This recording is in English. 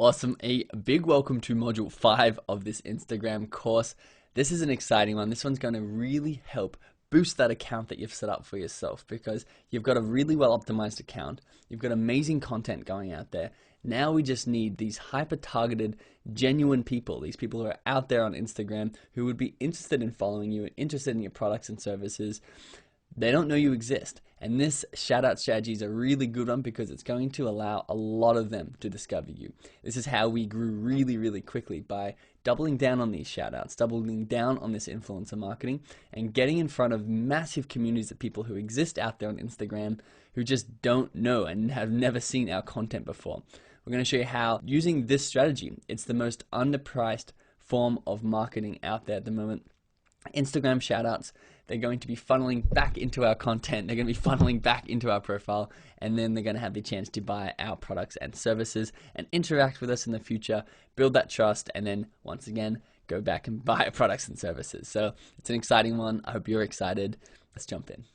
Awesome. A big welcome to module 5 of this Instagram course. This is an exciting one. This one's going to really help boost that account that you've set up for yourself because you've got a really well optimized account. You've got amazing content going out there. Now we just need these hyper-targeted, genuine people, these people who are out there on Instagram who would be interested in following you, interested in your products and services. They don't know you exist. And this shout-out strategy is a really good one because it's going to allow a lot of them to discover you. This is how we grew really, really quickly, by doubling down on these shout-outs, doubling down on this influencer marketing, and getting in front of massive communities of people who exist out there on Instagram who just don't know and have never seen our content before. We're going to show you how, using this strategy, it's the most underpriced form of marketing out there at the moment. Instagram shoutouts, they're going to be funneling back into our content, they're going to be funneling back into our profile, and then they're going to have the chance to buy our products and services and interact with us in the future, build that trust, and then once again go back and buy our products and services. So it's an exciting one. I hope you're excited. Let's jump in.